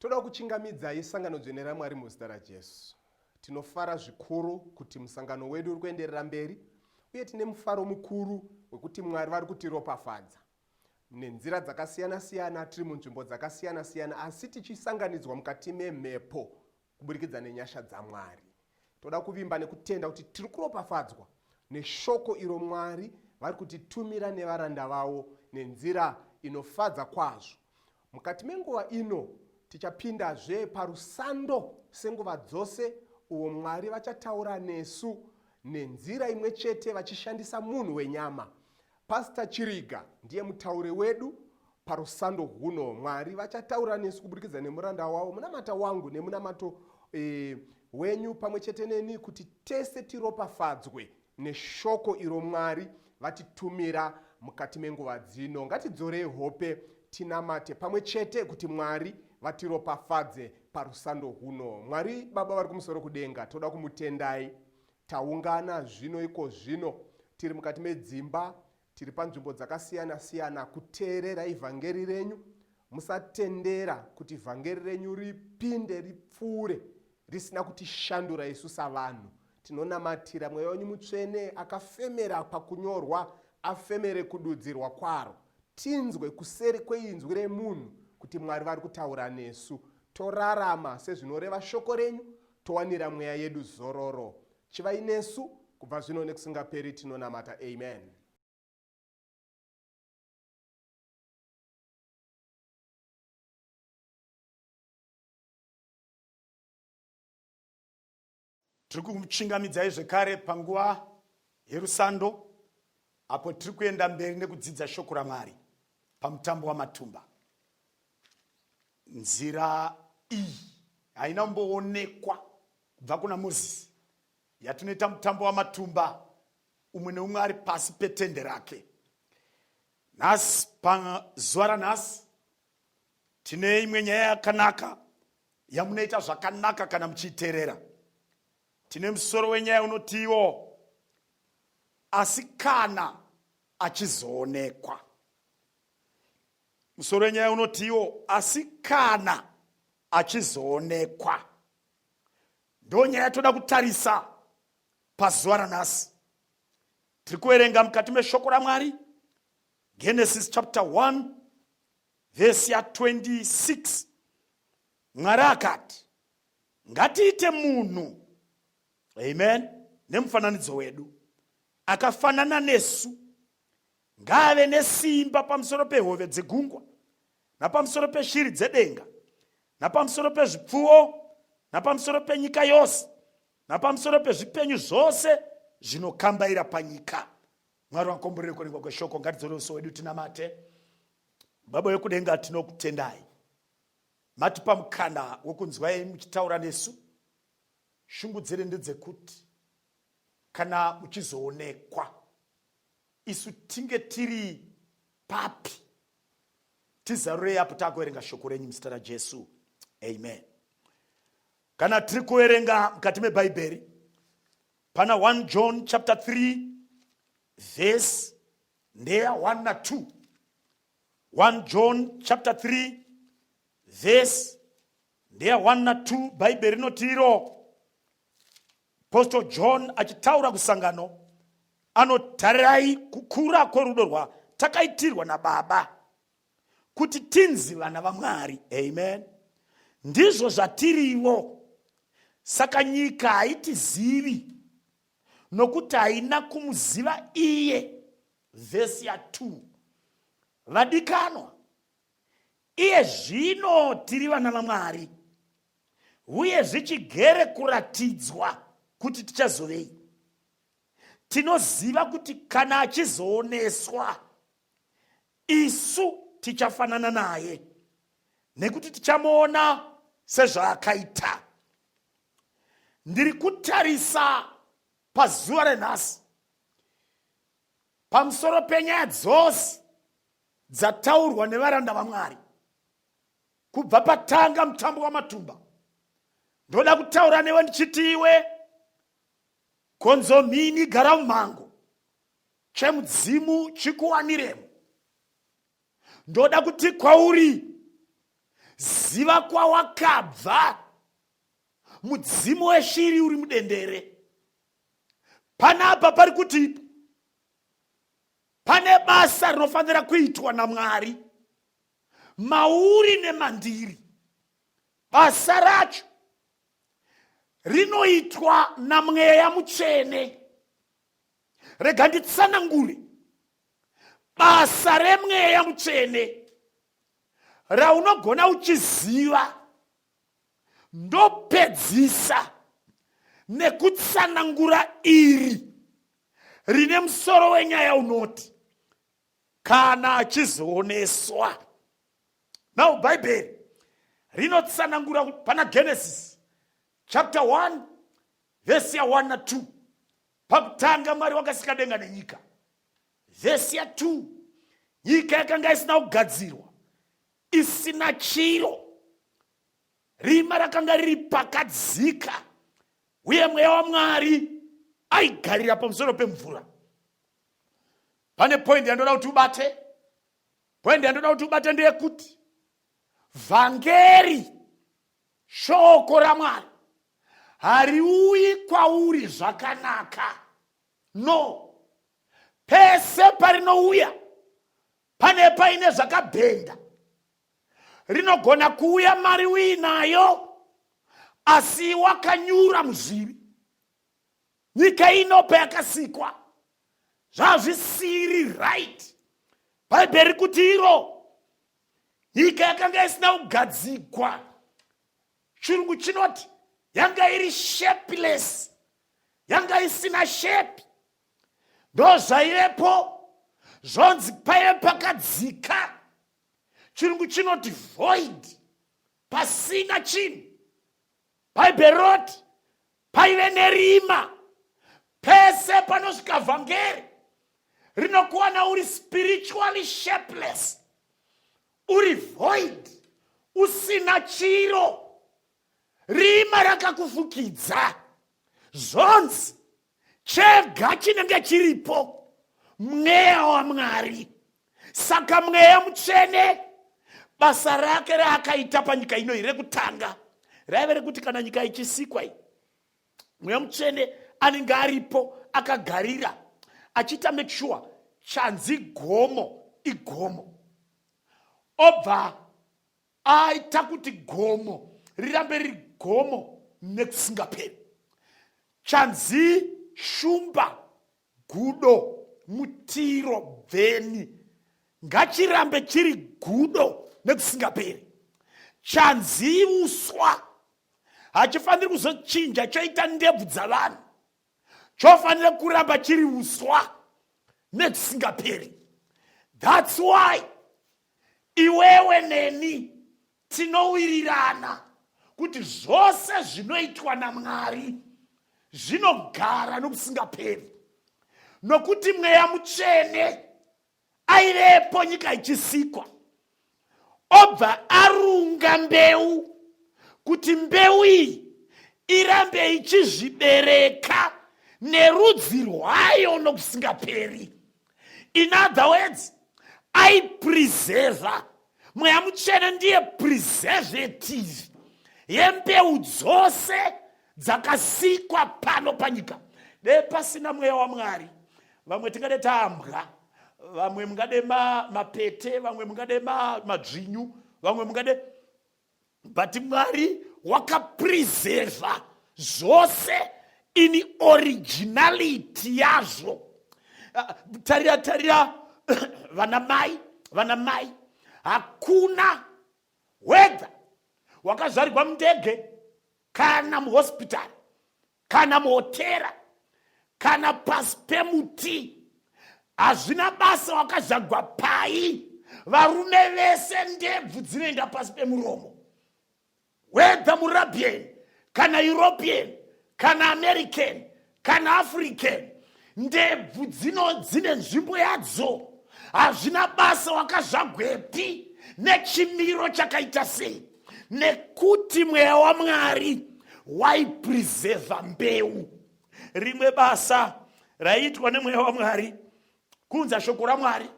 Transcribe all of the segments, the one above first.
Toda kuchingamidza isangano dzvene raMwari muzita raJesu. Tinofara zvikuru kuti musangano wedu uri kuenderera mberi, uye tine mufaro mukuru wekuti Mwari vari kutiropafadza nenzira dzakasiyana-siyana, tiri munzvimbo dzakasiyana-siyana, asi tichisanganidzwa mukati memhepo kuburikidza nenyasha dzaMwari. Toda kuvimba nekutenda kuti tiri kuropafadzwa neshoko iro Mwari vari kutitumira nevaranda vavo nenzira inofadza kwazvo. Mukati menguva ino tichapindazve parusando senguva dzose uwo Mwari vachataura nesu nenzira imwe chete vachishandisa munhu wenyama. Pastor Chiriga ndiye mutauri wedu parusando huno. Mwari vachataura nesu kuburikidza nemuranda wavo munamata wangu nemunamato wenyu pamwe chete neni, kuti tese tiropafadzwe neshoko iro Mwari vatitumira mukati menguva dzino. Ngatidzorei hope tinamate pamwe chete kuti Mwari vatiropafadze parusando huno. Mwari Baba vari kumusoro kudenga, toda kumutendai. Taungana zvino iko zvino tiri mukati medzimba, tiri panzvimbo dzakasiyana-siyana kuteerera ivhangeri renyu. Musatendera kuti ivhangeri renyu ripinde ripfuure risina kutishandura isu savanhu. Tinonamatira mweya wenyu mutsvene akafemera pakunyorwa afemere kududzirwa kwaro. Tinzwe kuseri kweinzwi remunhu kuti Mwari vari kutaura nesu. Torarama sezvinoreva shoko renyu, towanira mweya yedu zororo. Chivai nesu kubva zvino nekusingaperi, tinonamata. Amen. Tiri kuchingamidzai zvekare panguva yerusando, apo tiri kuenda mberi nekudzidza shoko raMwari pamutambo wamatumba. Nzira iyi haina kumboonekwa kubva kuna Mozisi, yatinoita mutambo wamatumba umwe neumwe ari pasi petende rake. Nhasi pazuva ranhasi tine imwe nyaya yakanaka yamunoita zvakanaka kana muchiiteerera. Tine musoro wenyaya unotiwo asi kana achizoonekwa. Musoro wenyaya unotiwo asi kana achizoonekwa. Ndo nyaya yatoda kutarisa pazuva ranhasi. Tiri kuverenga mukati meshoko raMwari, Genesis chapter 1 verse ya 26. Mwari akati, ngatiite munhu, amen, nemufananidzo wedu, akafanana nesu, ngave nesimba pamusoro pehove dzegungwa, napamusoro peshiri dzedenga, napamusoro pezvipfuwo, napamusoro penyika yose, napamusoro pezvipenyu zvose zvinokambaira panyika. Mwari wakomborere kuonekwa kweshoko. Ngatidzore uso wedu tinamate. Baba wekudenga, tinokutendai. Matipa mukana wokunzwai muchitaura nesu. Shungu dzere ndedzekuti kana muchizoonekwa isu tinge tiri papi, tizarurei apo takuverenga shoko renyu muzita raJesu. Amen. Kana tiri kuverenga mukati mebhaibheri, pana 1 John chapter 3 verse ndeya 1 na 2. 1 John chapter 3 verse ndeya 1 na 2. Bhaibheri rinotiro, Apostle John achitaura kusangano, anotarirai kukura kworudo rwatakaitirwa naBaba kuti tinzi vana vaMwari. Amen. Ndizvo zvatiriwo. Saka nyika haitizivi nokuti haina kumuziva iye. Vesi ya 2. Vadikanwa, iye zvino tiri vana vaMwari, uye zvichigere kuratidzwa kuti tichazovei. Tinoziva kuti kana achizooneswa, isu tichafanana naye, nekuti tichamuona sezvaakaita. Ndiri kutarisa pazuva renhasi pamusoro penyaya dzose dzataurwa nevaranda vaMwari kubva patanga mutambo wamatumba. Ndoda kutaura newe ndichiti, iwe konzomini gara mumhango, chemudzimu chikuwaniremo. Ndoda kuti kwauri ziva kwawakabva, mudzimu weshiri uri mudendere. Panapa pari kuti pane basa rinofanira kuitwa naMwari, mauri nemandiri. Basa racho rinoitwa naMweya Mutsvene. Rega nditsanangure basa reMweya Mutsvene raunogona uchiziva ndopedzisa nekutsanangura iri rine musoro wenyaya unoti kana achizooneswa. Now Bible rinotsanangura pana Genesis chapter 1 verse ya 1 na 2. Pakutanga Mwari wakasika denga nenyika. Verse ya 2, nyika yakanga isina kugadzirwa, isina chiro, rima rakanga riri pakadzika, uye Mweya waMwari aigarira pamusoro pemvura. Pane point yandoda kuti ubate. Point yandoda kuti ubate ndeyekuti vhangeri, shoko raMwari, hariuyi kwauri zvakanaka. No. Pese parinouya pane paine zvakabhenda. Rinogona kuuya mari uinayo asi wakanyura muzviri. Nyika ino payakasikwa zvazvisiri right. Bhaibheri kuti iro nyika yakanga isina kugadzikwa. Chirungu chinoti yanga iri shapeless, yanga isina shape. Ndo zvairepo zvonzi paive pakadzika. Chirungu chinoti void, pasina chinhu. Bhaibheri roti paive nerima. Pese panosvika vhangeri rinokuwana uri spiritually shapeless, uri void, usina chiro, rima rakakufukidza. Zvonzi chega chinenge chiripo Mweya waMwari. Saka Mweya Mutsvene basa rake raakaita panyika ino rekutanga raive rekuti kana nyika ichisikwa iyi, Mweya Mutsvene anenge aripo akagarira achiita make sure chanzi gomo igomo. Obva aita kuti gomo rirambe riri gomo nekusingaperi. Chanzi shumba, gudo, mutiro, bveni ngachirambe chiri gudo nekusingaperi. Chanzi uswa hachifaniri kuzochinja choita ndebvu dzavanhu, chofanira kuramba chiri uswa nekusingaperi. That's why iwewe neni tinowirirana kuti zvose zvinoitwa naMwari zvinogara nokusingaperi, nokuti Mweya Mutsvene airepo nyika ichisikwa. Obva arunga mbeu kuti mbeu iyi irambe ichizvibereka nerudzi rwayo nokusingaperi. In other words, aipreserva. Mweya Mutsvene ndiye preservative yembeu dzose dzakasikwa pano panyika. Dei pasina Mweya waMwari, vamwe tingade tambwa, vamwe mungade mapete, vamwe mungade madzvinyu, vamwe mungade, but Mwari wakapreserva zvose in originality yazvo. Tarira vanamai, hakuna whether wakazvarirwa mundege kana muhospitari kana muhotera kana pasi pemuti, hazvina basa wakazvagwa pai. Varume vese ndebvu dzinoenda pasi pemuromo, whether murabian kana European kana American kana African, ndebvu dzine nzvimbo yadzo. Hazvina basa wakazvagwepi nechimiro chakaita sei, nekuti Mweya waMwari waipreserva mbeu. Rimwe basa raiitwa neMweya waMwari kunza shoko raMwari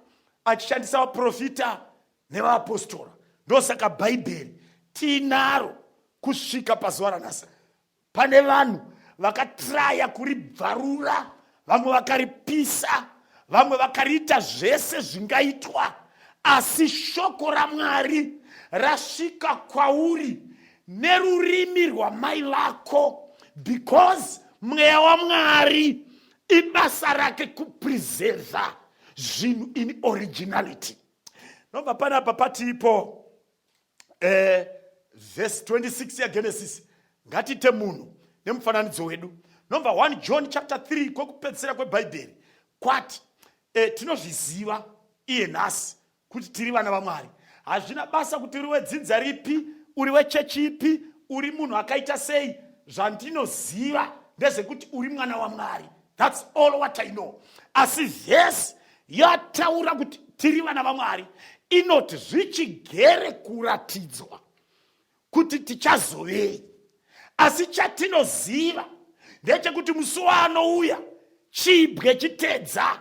achishandisa vaprofita nevapostora. Ndosaka Bhaibheri tinaro kusvika pazuva ranhasi. Pane vanhu vakatraya kuribvarura, vamwe vakaripisa, vamwe vakariita zvese zvingaitwa, asi shoko raMwari rasvika kwauri nerurimi rwamai vako, because mweya waMwari ibasa rake kupreserva zvinhu in originality. Nobva panapa patipo verse 26 yaGenesis, ngatite munhu nemufananidzo wedu. Nobva 1 John chapter 3 kwekupedzisira kwebhaibheri kwati tinozviziva iye nhasi kuti tiri vana vaMwari. Hazvina basa kuti uri wedzidza ripi, uri wechechi ipi, uri munhu akaita sei. Zvandinoziva ndezvekuti uri mwana waMwari. That's all what I know. Asi vhesi yataura kuti tiri vana vaMwari inoti zvichigere kuratidzwa kuti tichazovei. Asi chatinoziva ndechekuti musi waanouya chibwe chitedza,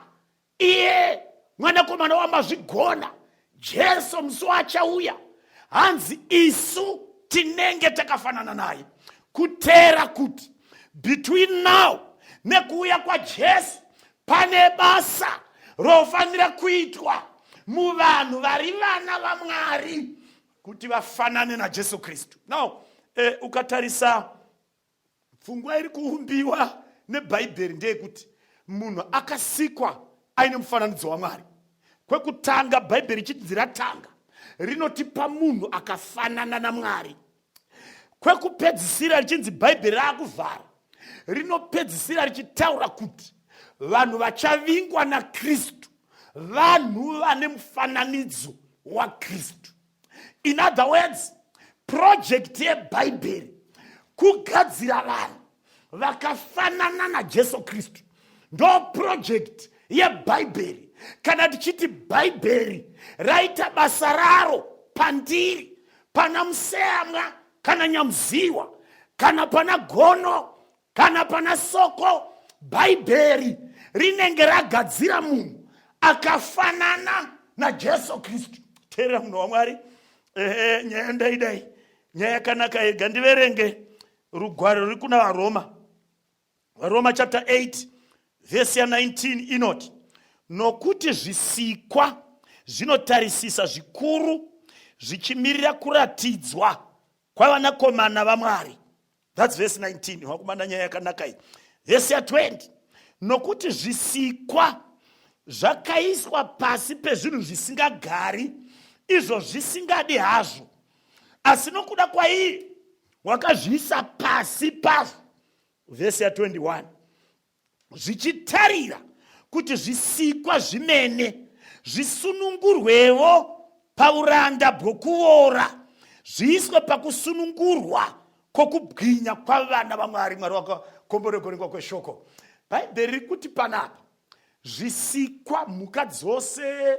iye mwanakomana wamazvigona Jesu musi wachauya, hanzi isu tinenge takafanana naye. Kutera kuti between now nekuuya kwaJesu pane basa rofanira kuitwa muvanhu vari vana vaMwari kuti vafanane naJesu Kristu. Now ukatarisa pfungwa iri kuumbiwa nebhaibheri ndeyekuti munhu akasikwa aine mufananidzo waMwari. Kwekutanga bhaibheri richiti ratanga rinotipa munhu akafanana naMwari. Kwekupedzisira richinzi bhaibheri raakuvhara rinopedzisira richitaura kuti vanhu vachavingwa naKristu vanhu vane mufananidzo waKristu. In other words, project yebhaibheri kugadzira vanhu vakafanana naJesu Kristu ndo project yebhaibheri. Kana tichiti bhaibheri raita basa raro pandiri, pana museamwa kana nyamuziwa, kana pana gono, kana pana soko, bhaibheri rinenge ragadzira munhu akafanana naJesu Kristu. Teerera munhu waMwari, nyaya ndaidai, nyaya yakanaka yega. Ndiverenge rugwaro ruri kuna vaRoma. Varoma chapter 8 verse ya 19 inoti, nokuti zvisikwa zvinotarisisa zvikuru zvichimirira kuratidzwa kwavanakomana vaMwari. That's verse 19. Wakumana nyaya yakanaka iyi. Verse ya 20, nokuti zvisikwa zvakaiswa pasi pezvinhu zvisingagari, izvo zvisingadi hazvo, asi nokuda kwaiye wakazviisa pasi pazvo. Verse ya 21, zvichitarira kuti zvisikwa zvimene zvisunungurwevo pauranda bwokuora, zviiswe pakusunungurwa kwokubwinya kwavana vaMwari. Mwari wakakomboregoringwa kweshoko. Bhaibheri riri kuti panapa zvisikwa, mhuka dzose,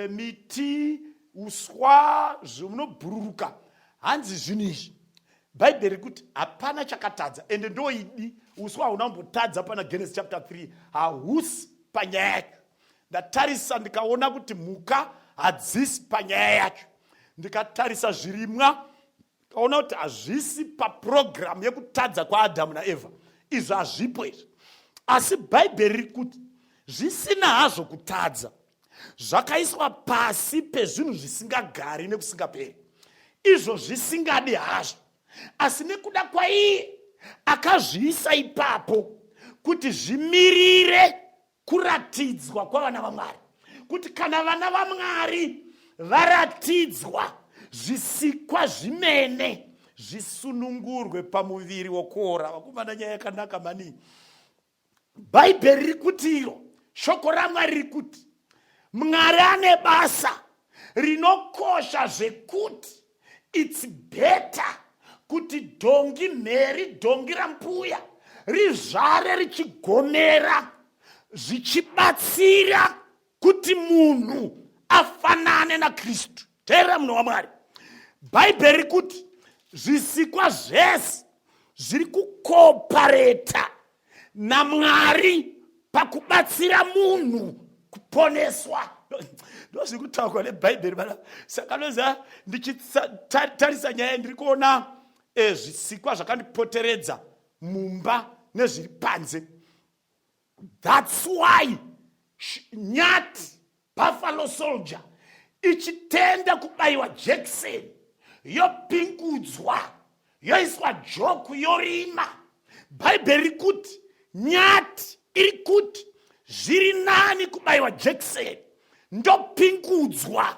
miti, uswa zvinobhururuka, hanzi zvinhu izvi bhaibheri riri kuti hapana chakatadza. Ende ndoidi uswa haunambotadza pana Genesis chapter 3, hahusi panyaya yacho. Ndatarisa ndikaona kuti mhuka hadzisi panyaya yacho. Ndikatarisa zvirimwa ndikaona kuti hazvisi paprogramu yekutadza kwaAdhamu naEvha. Izvo hazvipo izvi. Asi bhaibheri riri kuti zvisina hazvo kutadza, zvakaiswa pasi pezvinhu zvisingagari nekusingaperi, izvo zvisingadi hazvo, asi nekuda kwaiye akazviisa ipapo kuti zvimirire kuratidzwa kwavana vaMwari. Kuti kana vana vaMwari varatidzwa, zvisikwa zvimene zvisunungurwe pamuviri wokuora. Vakomana, nyaya yakanaka maningi. Bhaibheri riri kuti iro, shoko raMwari riri kuti Mwari ane basa rinokosha zvekuti it's better kuti dhongi mheri, dhongi rambuya rizvare richigomera, zvichibatsira kuti munhu afanane naKristu. Teerera munhu waMwari, bhaibheri riri kuti zvisikwa zvese zviri kukopareta naMwari pakubatsira munhu kuponeswa. Ndozviri kutaurwa nebhaibheri bana. Saka noza ndichitarisa nyaya ndiri kuona zvisikwa zvakandipoteredza mumba nezviri panze. That's why nyati Buffalo Soldier ichitenda kubaiwa jekiseni yopingudzwa yoiswa joku yorima. Bhaibheri kuti nyati iri kuti zviri nani kubaiwa jekiseni ndopingudzwa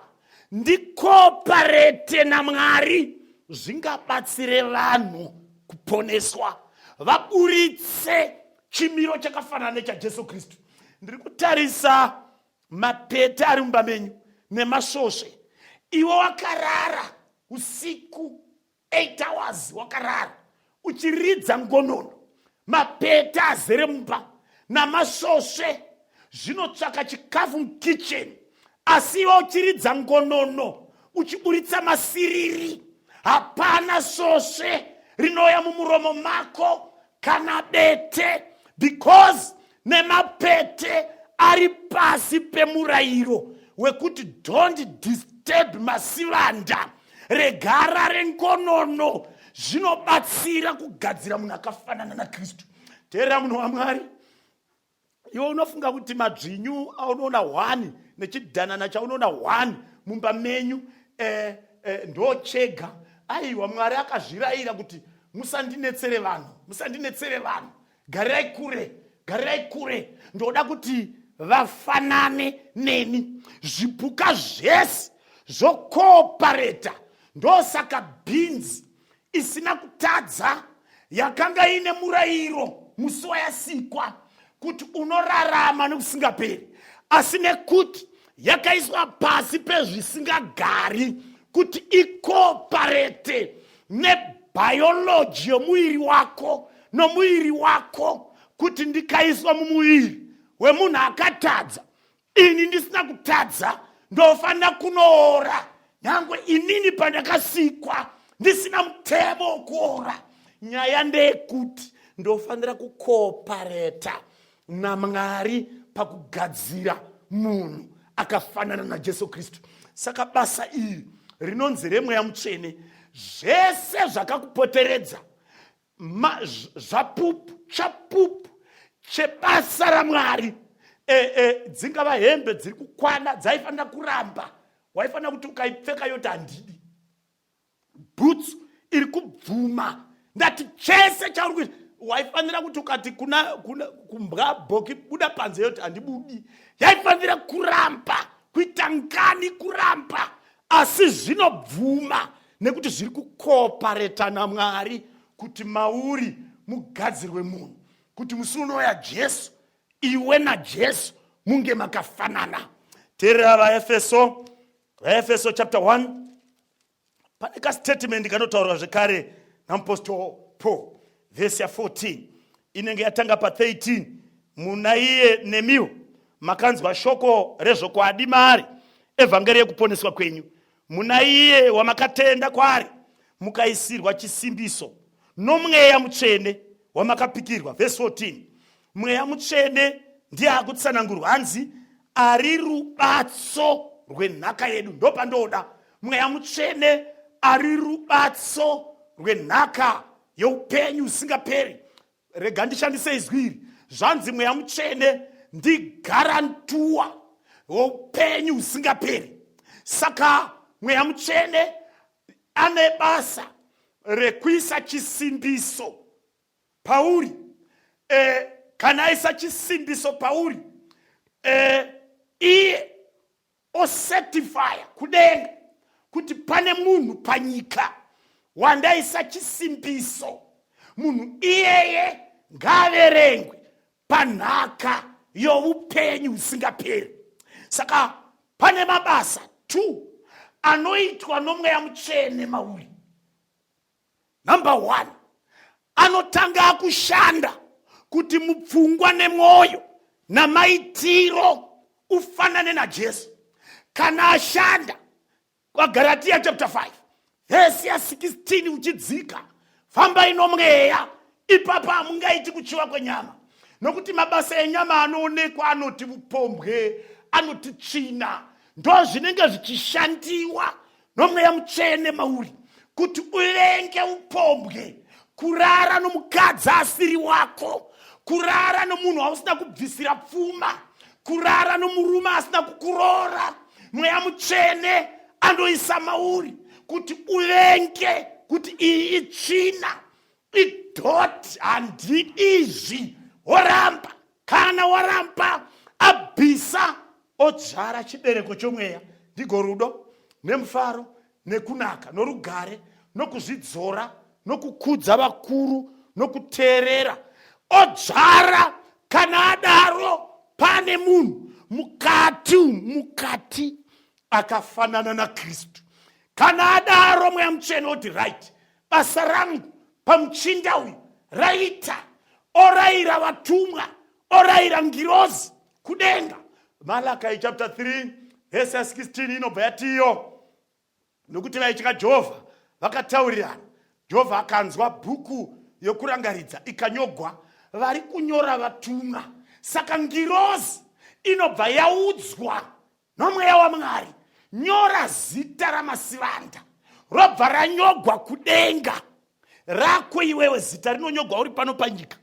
ndikoparete naMwari zvingabatsire vanhu kuponeswa vaburitse chimiro chakafanana nechaJesu Kristu. Ndiri kutarisa mapete ari mumba menyu nemasvosve. Iwe wakarara usiku 8 hours wakarara uchiridza ngonono, mapete azere mumba namasvosve zvinotsvaka chikafu mukitchen, asi iwe uchiridza ngonono uchiburitsa masiriri. Hapana svosve rinouya mumuromo mako kana bete, because nemapete ari pasi pemurayiro wekuti don't disturb masivanda. Regara rengonono zvinobatsira kugadzira munhu akafanana naKristu. Teerera munhu waMwari, iwe unofunga kuti madzvinyu aunoona 1 nechidhanana chaunoona 1 mumba menyu ndochega. Aiwa, Mwari akazvirayira kuti musandinetsere vanhu, garirai kure. Ndoda kuti vafanane neni. Zvipuka zvese zvokoopareta. Ndosaka bhinzi isina kutadza yakanga ine murayiro musi wayasikwa kuti unorarama nekusingaperi, asi nekuti yakaiswa pasi pezvisingagari kuti ikooparete nebhayoloji yomuviri wako nomuviri wako, kuti ndikaiswa mumuviri wemunhu akatadza, ini ndisina kutadza ndofanira kunoora. Nyangwe inini pandakasikwa ndisina mutemo wokuora. Nyaya ndeyekuti ndofanira kukoopareta naMwari pakugadzira munhu akafanana naJesu Kristu. Saka basa iri rinonzi reMweya Mutsvene, zvese zvakakupoteredza, zvapupu, chapupu chebasa raMwari, dzingava hembe dziri kukwana dzaifanira kuramba, waifanira kuti ukaipfeka yoti handidi. Bhutsu iri kubvuma, ndati chese chauri kuita, waifanira kuti ukati kumbwa bhoki buda panze yoti handibudi. Yaifanira kuramba, kuita ngani kuramba, asi zvinobvuma nekuti zviri kukoopareta naMwari kuti mauri mugadzirwe munhu, kuti musi unouya Jesu iwe naJesu munge makafanana. Teerera vaEfeso chapter 1, pane kastatement kanotaurwa zvekare naMupostori Paul, vhesi 14 inenge yatanga pa13. Muna iye nemiwo makanzwa shoko rezvokwadi maari, evhangeri yekuponeswa kwenyu. Muna iye wamakatenda kwaari mukaisirwa chisimbiso noMweya Mutsvene wamakapikirwa. Vhesi 14, Mweya Mutsvene ndiye akutsanangurwa, hanzi ari rubatso rwenhaka yedu. Ndopandoda Mweya Mutsvene ari rubatso rwenhaka youpenyu usingaperi. Rega ndishandise izwi iri, zvanzi Mweya Mutsvene ndigarantuwa woupenyu usingaperi. Saka Mweya Mutsvene ane basa rekuisa chisimbiso pauri. Kana aisa chisimbiso pauri, iye osetifaya kudenga kuti pane munhu panyika wandaisa chisimbiso. Munhu iyeye ngaaverengwe panhaka youpenyu usingaperi. Saka pane mabasa 2 anoitwa noMweya Mutsvene mauri. Number 1, anotanga kushanda kuti mupfungwa nemwoyo namaitiro ufanane naJesu. Kana ashanda kwaGalatia chapter 5 vhesi 16 uchidzika, fambai noMweya, ipapo hamungaiti kuchiva kwenyama. Nokuti mabasa enyama anoonekwa anoti upombwe, anoti tsvina. Ndo zvinenge zvichishandiwa nomweya mutsvene mauri kuti urenge upombwe, kurara nomukadzi asiri wako, kurara nomunhu wausina kubvisira pfuma, kurara nomurume asina kukuroora. Mweya mutsvene andoisa mauri kuti urenge kuti iyi itsvina, idhoti, handi izvi. Woramba, kana waramba abvisa, odzvara chibereko chomweya, ndigo rudo nemufaro nekunaka norugare nokuzvidzora nokukudza vakuru nokuteerera. Odzvara kana adaro pane munhu mukati akafanana naKristu. Kana adaro mweya mutsvene oti right, basa rangu pamuchinda uyu raita, orayira vatumwa, orayira ngirozi kudenga. Malachi chapter 3 verse 16 inobva yatiyo, nokuti vaitya Jehovha vakataurirana. Jehovha akanzwa bhuku yokurangaridza ikanyogwa vari kunyora vatumwa. Saka ngirozi inobva yaudzwa nomweya waMwari, nyora zita ramasivanda, robva ranyogwa kudenga. Rako iwewe zita rinonyogwa uri pano panyika,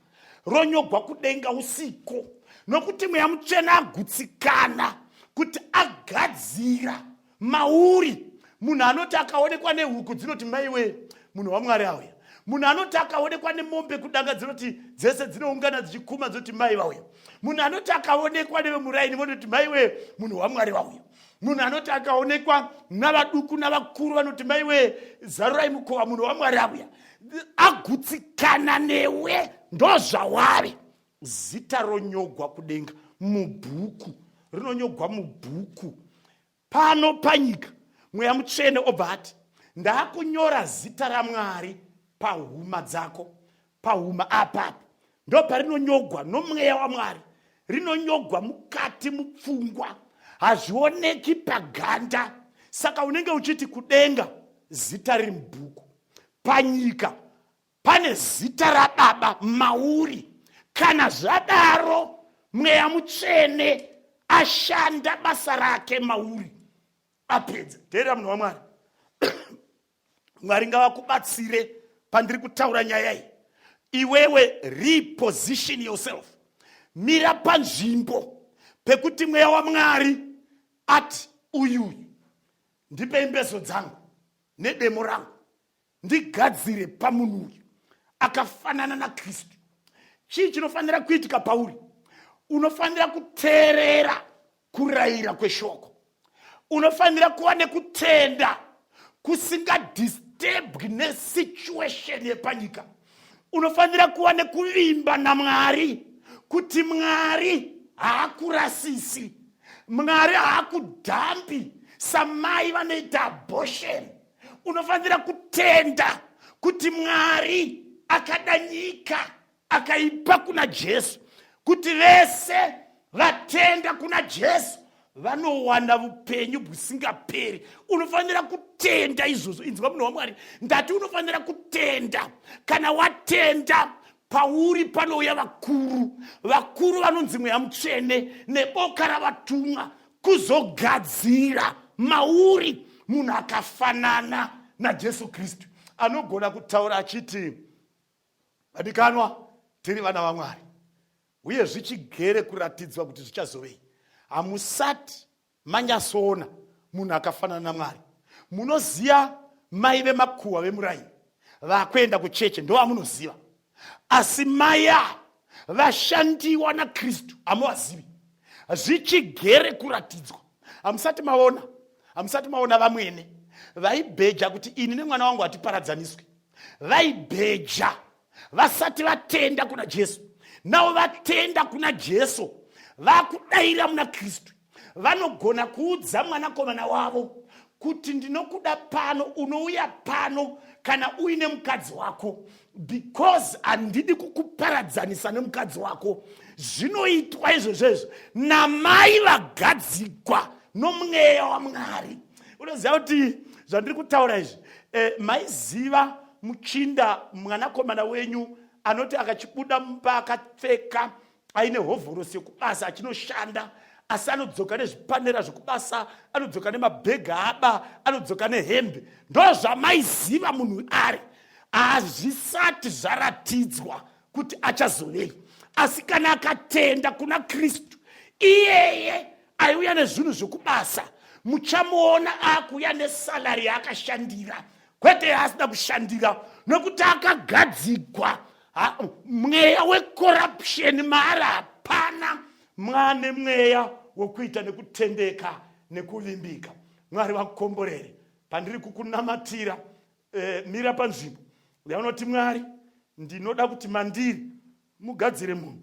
ronyogwa kudenga usiku, nokuti mweya mutsvene agutsikana kuti agadzira mauri. Munhu anoti akaonekwa nehuku dzinoti maiwe, munhu waMwari auya. Munhu anoti akaonekwa nemombe kudanga dzinoti dzese dzinoungana dzichikuma dzoti mai vauya. Munhu anoti akaonekwa nevemuraini vanoti maiwe, munhu waMwari vauya. Munhu anoti akaonekwa navaduku navakuru vanoti maiwe, zarurai mukova, munhu waMwari auya. Agutsikana newe, ndozvawavi. Zita ronyogwa kudenga mubhuku, rinonyogwa mubhuku. Pano panyika mweya mutsvene obva ati, ndakunyora zita raMwari pahuma dzako. Pahuma apapo ndo parinonyogwa nomweya waMwari, rinonyogwa mukati mupfungwa, hazvioneki paganda. Saka unenge uchiti kudenga zita riri mubhuku, panyika pane zita raBaba mauri. Kana zvadaro mweya mutsvene ashanda basa rake mauri, apedza. Teerera munhu waMwari, Mwari ngavakubatsire pandiri kutaura nyaya iyi. Iwewe reposition yourself, mira panzvimbo pekuti mweya waMwari ati uyu ndipe mbezo dzangu nedemo rangu, ndigadzire pamunhu uyu akafanana naKristu. Chii chinofanira kuitika pauri? Unofanira kuteerera kurayira kweshoko. Unofanira kuva nekutenda kusingadistebwi nesituation yepanyika. Unofanira kuva nekuvimba naMwari kuti Mwari haakurasisi, Mwari haakudhambi samai vanoita abortion. Unofanira kutenda kuti Mwari akada nyika akaipa kuna Jesu, kuti vese vatenda kuna Jesu vanowana upenyu husingaperi. Unofanira kutenda izvozvo. Inzwa munhu waMwari, ndati unofanira kutenda. Kana watenda, pauri panouya vakuru vanonzi mweya mutsvene neboka ravatumwa kuzogadzira mauri munhu akafanana naJesu Kristu, anogona kutaura achiti, vadikanwa, tiri vana vaMwari, uye zvichigere kuratidzwa kuti zvichazovei. Hamusati manyasoona munhu akafanana naMwari. Munoziva mai vemakuhwa vemuraini vakuenda kucheche, ndo vamunoziva. Asi mai ava vashandiwa naKristu hamuvazivi. Zvichigere kuratidzwa. Hamusati maona vamwene vaibheja kuti ini nemwana wangu hatiparadzaniswi. Vaibheja vasati vatenda kuna Jesu. Navo vatenda kuna Jesu, vakudayira muna Kristu, vanogona kuudza mwanakomana wavo kuti ndinokuda pano, unouya pano kana uine mukadzi wako, because handidi kukuparadzanisa nemukadzi wako. Zvinoitwa izvozvo namai vagadzikwa nomweya waMwari. Unoziva kuti zvandiri kutaura izvi, maiziva muchinda mwanakomana wenyu anoti akachibuda mumba akapfeka aine hovhorosi yekubasa achinoshanda, asi anodzoka nezvipanera zvekubasa, anodzoka nemabhegi aba, anodzoka nehembe. Ndo zvamaiziva munhu ari. Hazvisati zvaratidzwa kuti achazovei. Asi kana akatenda kuna Kristu, iyeye aiuya nezvinhu zvekubasa, muchamuona akuuya nesalari yaakashandira, kwete asina kushandira, nokuti akagadzikwa. Mweya wecorruption maari hapana, mwane mweya wokuita nekutendeka nekuvimbika. Mwari vakukomborere. Pandiri kukunamatira, mira panzvimbo yaunoti, Mwari, ndinoda kuti mandiri mugadzire munhu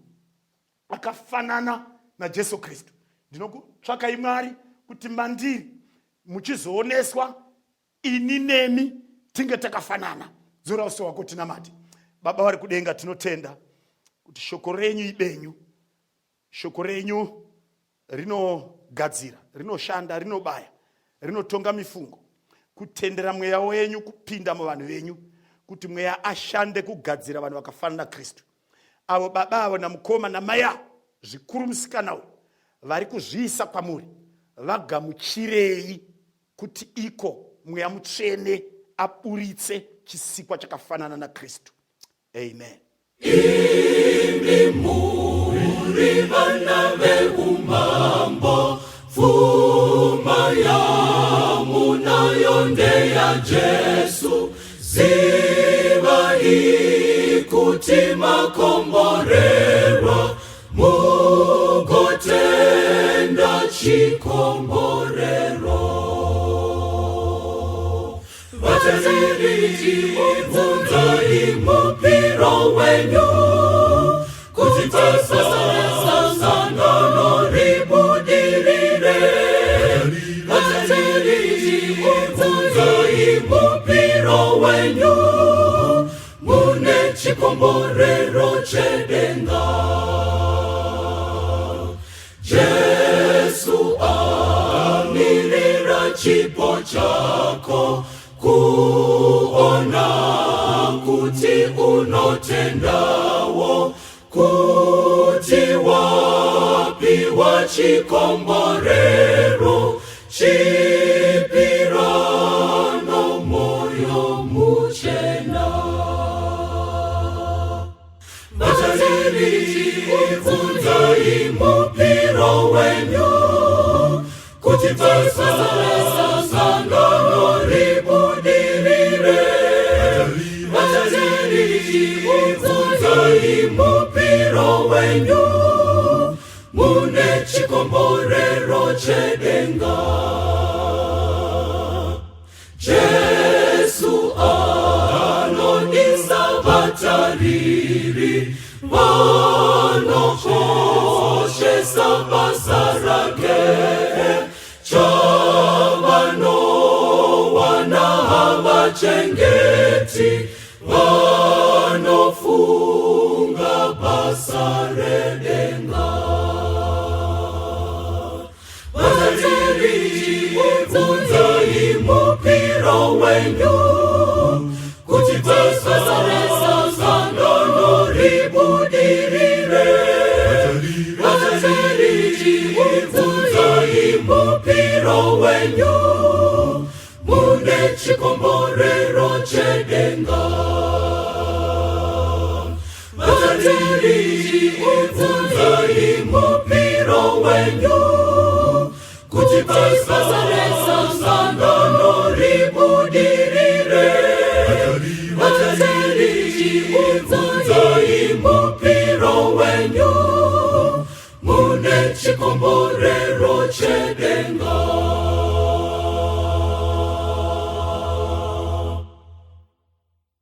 akafanana naJesu Kristu. Ndinokutsvakai Mwari kuti mandiri muchizooneswa ini nemi tinge takafanana. Dzura uso wako tinamati. Baba vari kudenga, tinotenda kuti shoko renyu ibenyu, shoko renyu rinogadzira, rinoshanda, rinobaya, rinotonga mifungo. Kutendera mweya wenyu kupinda muvanhu venyu, kuti mweya ashande kugadzira vanhu vakafanana naKristu. Avo baba avo namukoma namai avo, zvikuru musikana uyu, vari kuzviisa kwamuri, vagamuchirei kuti iko mweya mutsvene aburitse chisikwa chakafanana naKristu. Amen. Imi muri vana veumambo, pfuma yamunayo ndeya Jesu. Zivai kuti makomborerwa, mugotenda chikomborero. Vateereri, bvunzai mupiro wenyu, kuti basa sangano ribudirire. Vateereri, bvunzai mupiro wenyu, mune chikomborero chedenga. Jesu amirira chipo chako, kuona kuti unotendawo, kuti wapiwa chikomborero, chipirano moyo muchena. Vateereri, bvunzai mupiro wenyu, kuti basa sangano ribudirire. Vateereri, bvunzai mupiro wenyu, mune chikomborero chedenga. Jesu anodisa vatariri, vanokoshesa basa rake. Chavanowana havachengeti, vanofunga basa redenga. Vateereri, bvunzai mupiro wenyu, kuti basa sangano ribudirire. Vateereri, bvunzai mupiro wenyu, mune chikomborero chedenga. Vateereri, bvunzai mupiro wenyu, kuti basa sangano ribudirire. Vateereri, bvunzai mupiro wenyu, mune chikomborero chedenga.